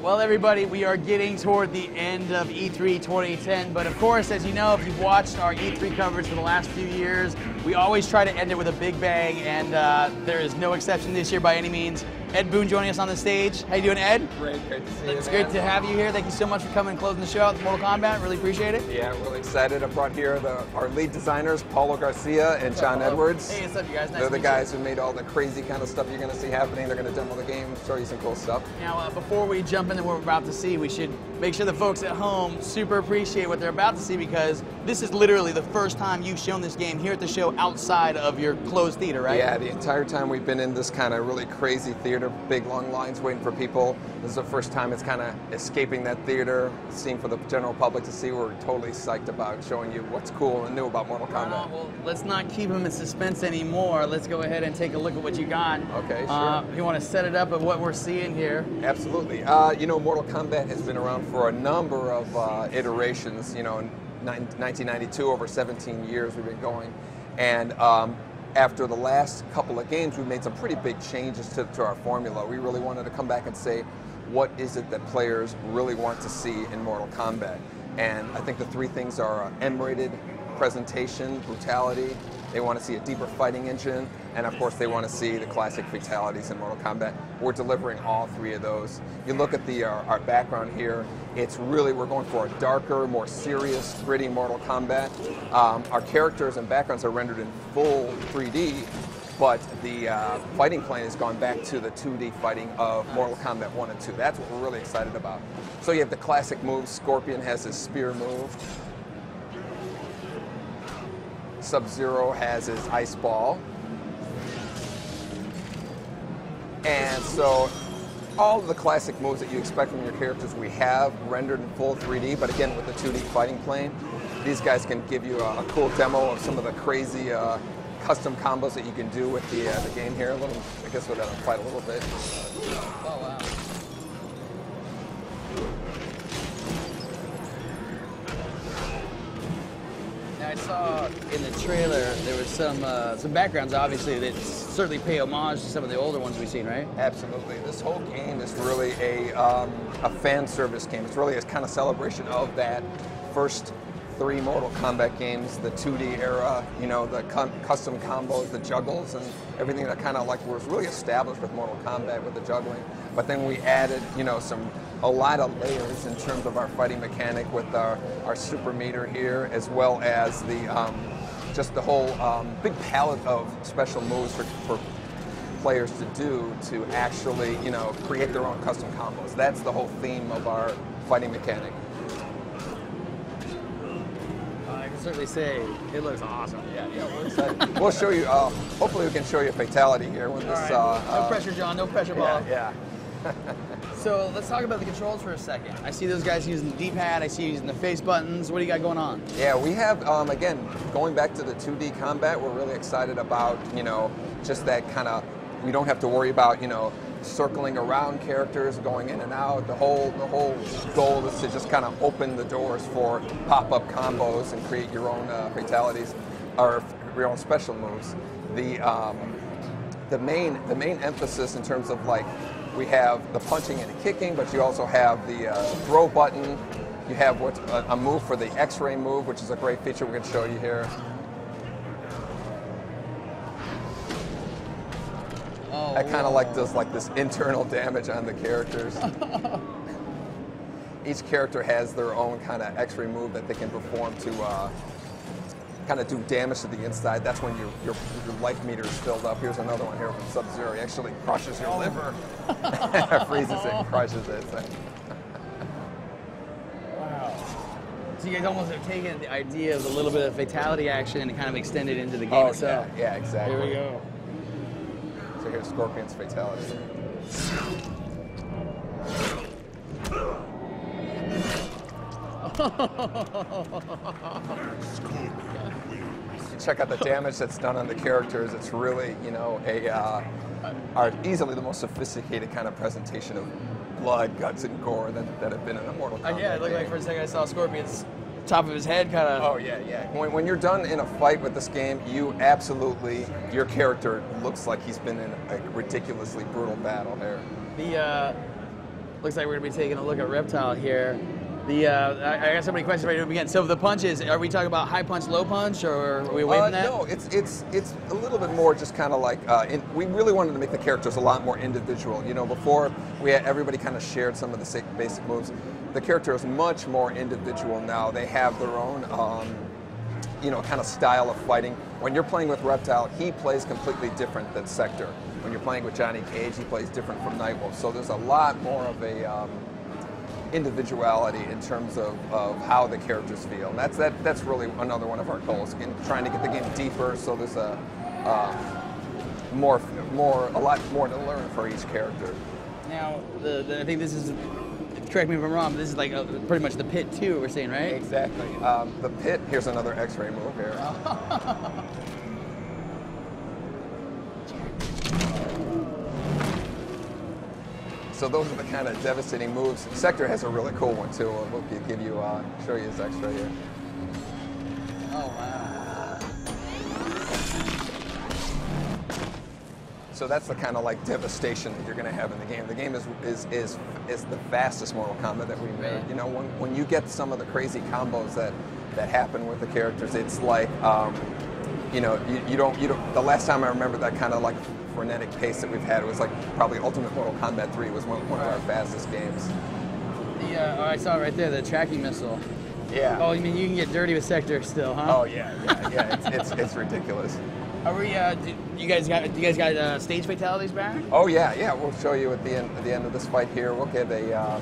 Well, everybody, we are getting toward the end of E3 2010, but of course, as you know, if you've watched our E3 coverage for the last few years, we always try to end it with a big bang, and there is no exception this year by any means. Ed Boon joining us on the stage. How you doing, Ed? Great to see you, It's great to have you here. Thank you so much for coming and closing the show out with Mortal Kombat. Really appreciate it. Yeah, really excited. I brought here our lead designers, Paulo Garcia and John Edwards. Hey, what's up, you guys? Nice They're to the meet guys who made all the crazy kind of stuff you're going to see happening. They're going to demo the game, show you some cool stuff. Now, before we jump into what we're about to see, we should make sure the folks at home super appreciate what they're about to see, because this is literally the first time you've shown this game here at the show outside of your closed theater, right? Yeah, the entire time we've been in this kind of really crazy theater, big long lines waiting for people. This is the first time it's kind of escaping that theater, seeing for the general public to see. We're totally psyched about showing you what's cool and new about Mortal Kombat. Well, let's not keep them in suspense anymore. Let's go ahead and take a look at what you got. Okay, sure. You want to set it up at what we're seeing here? Absolutely. You know, Mortal Kombat has been around for a number of iterations. You know, in 1992, over 17 years we've been going. And after the last couple of games, we made some pretty big changes to our formula. We really wanted to come back and say, what is it that players really want to see in Mortal Kombat? And I think the three things are M-rated presentation, brutality. They want to see a deeper fighting engine, and of course they want to see the classic fatalities in Mortal Kombat. We're delivering all three of those. You look at our background here, it's really, we're going for a darker, more serious, gritty Mortal Kombat. Our characters and backgrounds are rendered in full 3D, but the fighting plane has gone back to the 2D fighting of Mortal Kombat 1 and 2. That's what we're really excited about. So you have the classic moves. Scorpion has his spear move. Sub-Zero has his ice ball. And so all of the classic moves that you expect from your characters we have rendered in full 3D, but again with the 2D fighting plane. These guys can give you a cool demo of some of the crazy custom combos that you can do with the game here. I guess we'll fight a little bit. Oh, wow. I saw in the trailer there was some backgrounds, obviously, that certainly pay homage to some of the older ones we've seen, right? Absolutely. This whole game is really a fan service game. It's really a kind of celebration of that first three Mortal Kombat games, the 2D era, you know, the custom combos, the juggles, and everything that kind of like was really established with Mortal Kombat with the juggling. But then we added, you know, a lot of layers in terms of our fighting mechanic with our super meter here, as well as the just the whole big palette of special moves for players to do to actually, you know, create their own custom combos. That's the whole theme of our fighting mechanic. I can certainly say it looks awesome. Yeah, we're excited. We'll show you. Hopefully, we can show you a fatality here when this. Right. No pressure, John. No pressure, Bob. Yeah. So let's talk about the controls for a second. I see those guys using the D-pad. I see you using the face buttons. What do you got going on? Yeah, we have again going back to the 2D combat. We're really excited about, you know, just that kind of. We don't have to worry about, you know, circling around characters, going in and out. The whole goal is to just kind of open the doors for pop-up combos and create your own fatalities or your own special moves. The main emphasis in terms of, like, we have the punching and the kicking, but you also have the throw button. You have what's a move for the X-ray move, which is a great feature we're going to show you here. That kind of like does like this internal damage on the characters. Each character has their own kind of X-ray move that they can perform to kind of do damage to the inside. That's when your life meter is filled up. Here's another one here from Sub-Zero. He actually crushes your liver. Freezes it and crushes it. So. Wow. So you guys almost have taken the idea of a little bit of fatality action and kind of extended it into the game itself. Yeah, exactly. Here we go. So here's Scorpion's fatality. Check out the damage that's done on the characters. It's really, you know, easily the most sophisticated kind of presentation of blood, guts, and gore that have been in a Mortal Kombat. Yeah, it looked like for a second I saw Scorpion's top of his head kind of. Oh yeah, yeah. When you're done in a fight with this game, you absolutely, your character looks like he's been in a ridiculously brutal battle here. looks like we're gonna be taking a look at Reptile here. I got so many questions ready to begin. So the punches, are we talking about high punch, low punch, or are we away from that? No, it's a little bit more just kind of like, we really wanted to make the characters a lot more individual. You know, before everybody kind of shared some of the basic moves. The character is much more individual now. They have their own, you know, kind of style of fighting. When you're playing with Reptile, he plays completely different than Sector. When you're playing with Johnny Cage, he plays different from Nightwolf. So there's a lot more of a individuality in terms of how the characters feel. And that's really another one of our goals, in trying to get the game deeper, so there's a lot more to learn for each character. Now, I think this is, correct me if I'm wrong, but this is like pretty much the pit too, we're saying, right? Exactly. The pit, here's another X-ray move here. So those are the kind of devastating moves. Sector has a really cool one too. We'll give you, show you his X-ray here. Oh wow! So that's the kind of like devastation that you're going to have in the game. The game is the fastest Mortal Kombat that we made. Right. You know, when you get some of the crazy combos that happen with the characters, it's like, you know, you don't. The last time I remember that kind of like frenetic pace that we've had, it was like probably Ultimate Mortal Kombat 3 was one of our fastest games. Oh, I saw it right there, the tracking missile. Yeah. Oh, you mean you can get dirty with Sector still, huh? Oh yeah. It's ridiculous. Are we? Do you guys got stage fatalities back? Oh yeah. We'll show you at the end of this fight here. We'll get a.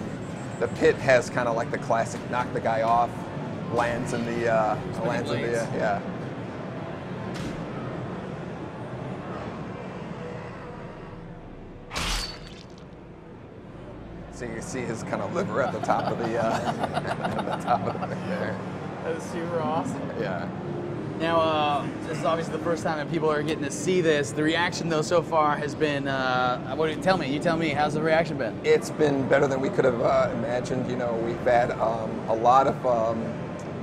The pit has kind of like the classic knock the guy off, lands in the yeah. So you can see his kind of liver at the top of the at the top of the thing there. That is super awesome. Yeah. Now, this is obviously the first time that people are getting to see this. The reaction, though, so far has been, you tell me, how's the reaction been? It's been better than we could have imagined. You know, we've had a lot of,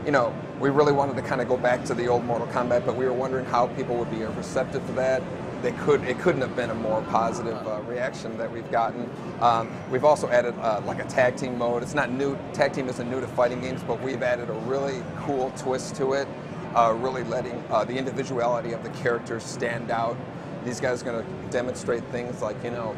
you know, we really wanted to kind of go back to the old Mortal Kombat, but we were wondering how people would be receptive to that. It couldn't have been a more positive reaction that we've gotten. We've also added like a tag team mode. It's not new, tag team isn't new to fighting games, but we've added a really cool twist to it. Really letting the individuality of the characters stand out. These guys are going to demonstrate things like, you know,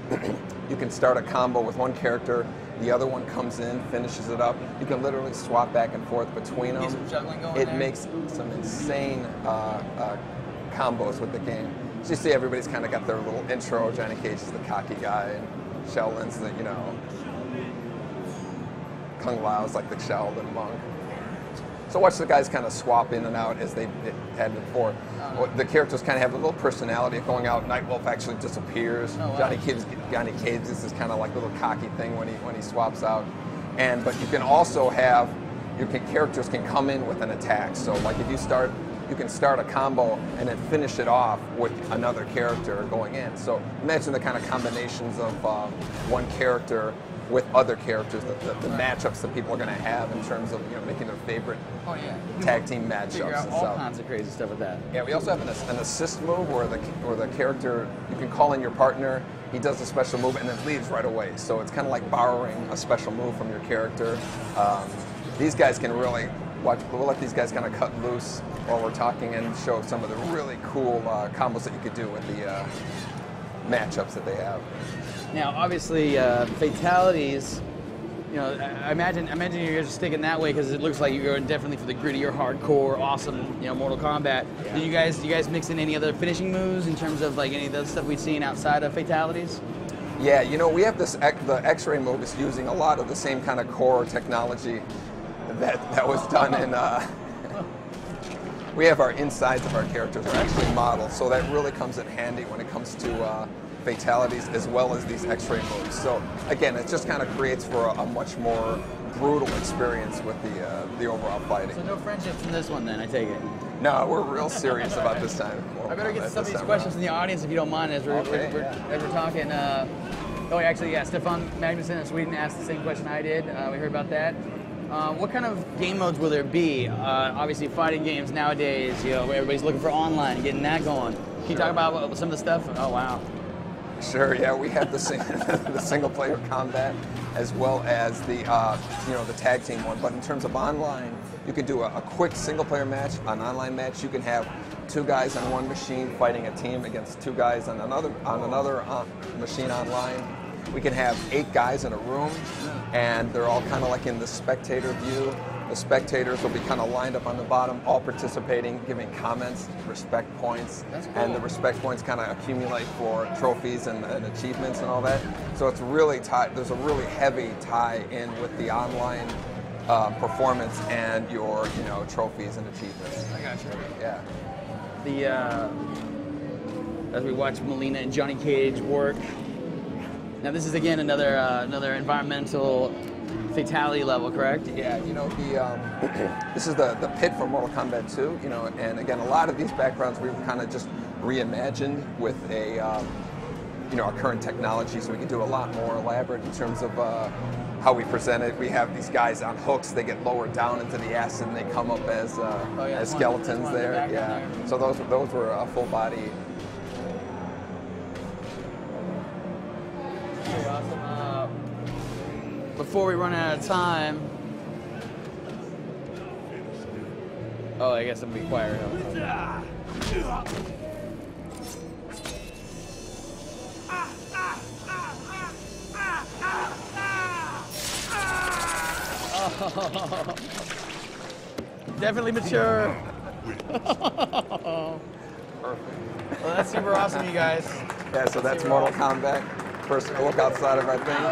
you can start a combo with one character, the other one comes in, finishes it up. You can literally swap back and forth between them. Some juggling going it there. Makes some insane combos with the game. So you see everybody's kind of got their little intro. Johnny Cage is the cocky guy, and Shaolin's the, you know, Kung Lao's like the Shaolin monk. So watch the guys kind of swap in and out as they had before. The characters kind of have a little personality of going out. Nightwolf actually disappears. Oh, wow. Johnny Cage is this kind of like little cocky thing when he swaps out. But you can also have characters can come in with an attack. So like if you can start a combo and then finish it off with another character going in. So imagine the kind of combinations of one character with other characters, the matchups that people are going to have in terms of, you know, making their favorite tag team matchups. Figure out and all stuff. kinds of crazy stuff with that. Yeah, we also have an assist move where the character, you can call in your partner, he does a special move and then leaves right away. So it's kind of like borrowing a special move from your character. These guys can really we'll let these guys kind of cut loose while we're talking and show some of the really cool combos that you could do with the matchups that they have. Now, obviously, fatalities. You know, I imagine you're just sticking that way because it looks like you're going definitely for the grittier, hardcore, awesome, you know, Mortal Kombat. Yeah. Do you guys mix in any other finishing moves in terms of like any of the stuff we've seen outside of fatalities? Yeah, you know, we have the X-ray move is using a lot of the same kind of core technology that was done in. We have our insides of our characters are actually modeled, so that really comes in handy when it comes to fatalities as well as these X-ray moves. So again, it just kind of creates for a much more brutal experience with the overall fighting. So no friendships in this one then, I take it? No, we're real serious about this time. I better get some of these questions from the audience if you don't mind as we're talking. Stefan Magnusson in Sweden asked the same question I did. We heard about that. What kind of game modes will there be? Obviously, fighting games nowadays, you know, everybody's looking for online, getting that going. Can you talk about some of the stuff? Oh, wow. Sure, yeah, we have the the single player combat as well as the the tag team one. But in terms of online, you can do a quick single player match, an online match. You can have 2 guys on one machine fighting a team against 2 guys on another machine online. We can have 8 guys in a room, and they're all kind of like in the spectator view. The spectators will be kind of lined up on the bottom, all participating, giving comments, respect points, and the respect points kind of accumulate for trophies and achievements and all that. So it's really tied. There's a really heavy tie in with the online performance and your trophies and achievements. I got you. Yeah. As we watch Melina and Johnny Cage work. Now this is again another environmental fatality level, correct? Yeah, this is the pit from Mortal Kombat 2, and again, a lot of these backgrounds we've kind of just reimagined with our current technology, so we can do a lot more elaborate in terms of how we present it. We have these guys on hooks; they get lowered down into the acid, and they come up as skeletons there. Yeah, so those were a full body. Pretty awesome. Before we run out of time, I guess I'm gonna be quiet. Oh. Definitely mature. Perfect. Well, that's super awesome, you guys. Yeah, so that's Mortal Kombat. First look outside of our thing.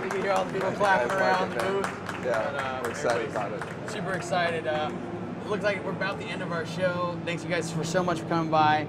You can hear all the people clapping around the booth. Yeah, we're excited about it. Super excited. It looks like we're about the end of our show. Thanks you guys so much for coming by.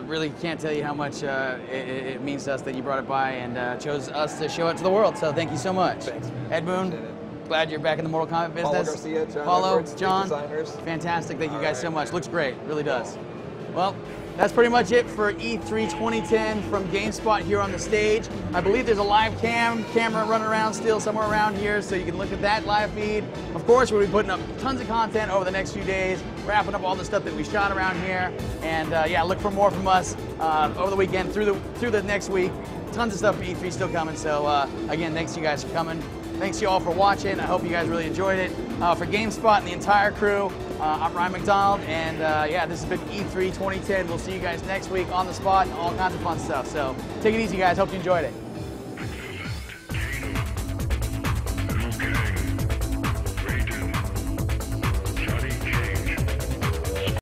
Really can't tell you how much it means to us that you brought it by and chose us to show it to the world. So thank you so much. Thanks, man. Ed Boon, glad you're back in the Mortal Kombat business. Garcia, John Paulo, Edwards, John, designers. fantastic. Thank you guys so much. Looks great. Really does. Cool. Well, that's pretty much it for E3 2010 from GameSpot here on the stage. I believe there's a live camera running around still somewhere around here, so you can look at that live feed. Of course, we'll be putting up tons of content over the next few days, wrapping up all the stuff that we shot around here. And yeah, look for more from us over the weekend, through the next week. Tons of stuff from E3 still coming. So again, thanks to you guys for coming. Thanks to you all for watching. I hope you guys really enjoyed it. For GameSpot and the entire crew, I'm Ryan McDonald, and yeah, this has been E3 2010. We'll see you guys next week on the spot and all kinds of fun stuff. So take it easy, guys. Hope you enjoyed it.